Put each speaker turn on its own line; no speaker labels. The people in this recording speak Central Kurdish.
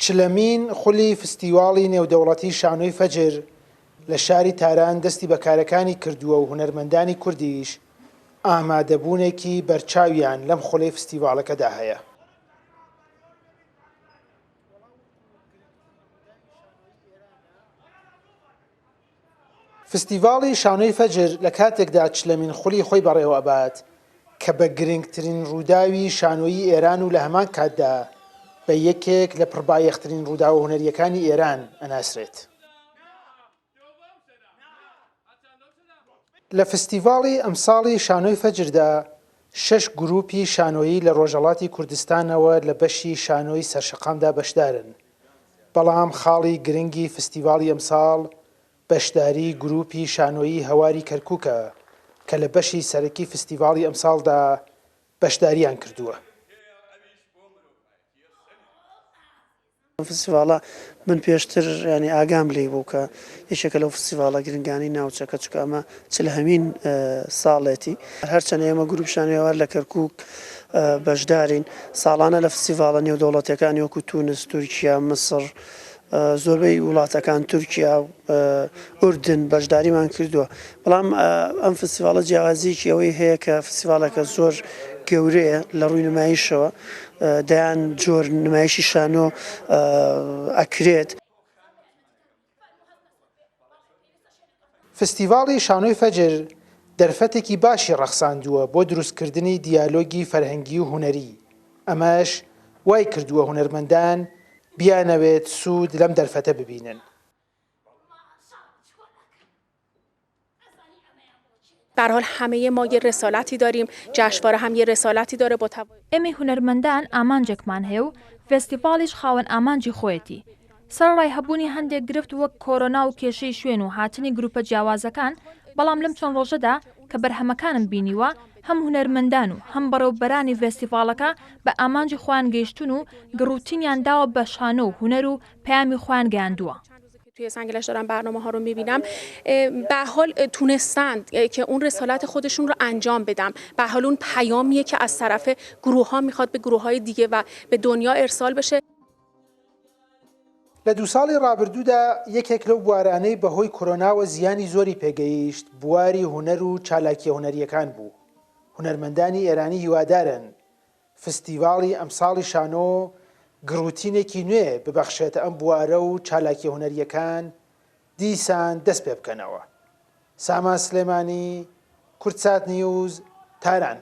چلەمین خولی فستیواڵی نێودەوڵەتی شانۆی فەجر لە شاری تاران دەستی بەکارەکانی کردووە و هونەرمەندانی کوردیش ئامادەبوونێکی بەرچاویان لەم خولەی فستیواڵەکەدا هەیە. فستیواڵی شانۆی فەجر لە کاتێکدا چلەمین خولی خۆی بەڕێوە ئەبات کە بە گرنگترین ڕووداوی شانۆیی ئێران و لە هەمان کاتدا بە یەکێک لە پڕبایەخترین ڕووداوە هونەریەکانی ئێران ئەناسرێت. لە فستیواڵی ئەمساڵی شانۆی فەجردا 6 گروپی شانۆیی لە ڕۆژهەڵاتی کوردستانەوە لە بەشی شانۆی سەرشەقامدا بەشدارن، بەڵام خاڵی گرنگی فستیواڵی ئەمساڵ بەشداری گروپی شانۆیی هەواری کەرکووکە کە لە بەشی سەرەکی فستیواڵی ئەمساڵدا بەشداریان کردووە.
فستیواڵە من پێشتر ینی ئاگام لێ بوو کە یەکێکە لەو فستیواڵە گرنگانی ناوچەکە چکە ئەمە چلهەمین ساڵێتی هەرچەند ئێمە گروپ شانۆیەوار لە کەرکووک بەشدارین ساڵانە لە فستیواڵە نێودەوڵەتیەکانی وەکو تونس، تورکیا، مسر، زۆربەی وڵاتەکان تورکیا و ئوردن بەشداریمان کردووە، بەڵام ئەم فستیواڵە جیاوازیەکی ئەوەی هەیە کە فستیواڵەکە زۆر گەورەیە لە ڕووی نمایشەوە دەیان جۆر نمایشی شانۆ ئەکرێت.
فستیواڵی شانۆی فەجر دەرفەتێکی باشی ڕەخساندووە بۆ دروستکردنی دیالۆگی فەرهەنگی و هونەری، ئەمەش وای کردووە هونەرمەندان بیانەوێت سوود لەم دەرفەتە ببینن.
به هر حال همه ما یه رسالتی داریم، جشنواره هم یه رسالتی داره با
ئێمە هونەرمەندان ئامانجێکمان هەیە و فێستیڤاڵیش خاوەن ئامانجی خۆیەتی. سەرڕای هەبوونی هەندێک گرفت وەک کۆرۆنا و کێشەی شوێن و هاتنی گروپە جیاوازەکان، بەڵام لەم چەند ڕۆژەدا کە بەرهەمەکانم بینیوە هەم هونەرمەندان و هەم بەڕێوەبەرانی فێستیڤاڵەکە بە ئامانجی خۆیان گەیشتون و گڕوتینیان داوە بە شانۆ و هونەر و پەیامی خۆیان گەیاندووە.
توی سنگلش دارم برنامه ها رو میبینم، به حال تونستند که اون رسالت خودشون رو انجام بدم، به حال اون پیامیه که از طرف گروه ها میخواد به گروه های دیگه و به دنیا ارسال بشه.
لە 2 ساڵی ڕابردوودا یەکێک لەو بوارانەی بەهۆی کۆرۆناوە زیانی زۆری پێگەیشت بواری هونەر و چالاکیە هونەریەکان بوو. هونەرمەندانی ئێرانی هیوادارن فستیواڵی ئەمساڵی شانۆ گڕوتینێکی نوێ ببەخشێتە ئەم بوارە و چالاکیە هونەریەکان دیسان دەست پێ بکەنەوە. سامان سلێمانی، کورتسات نیوز، تاران.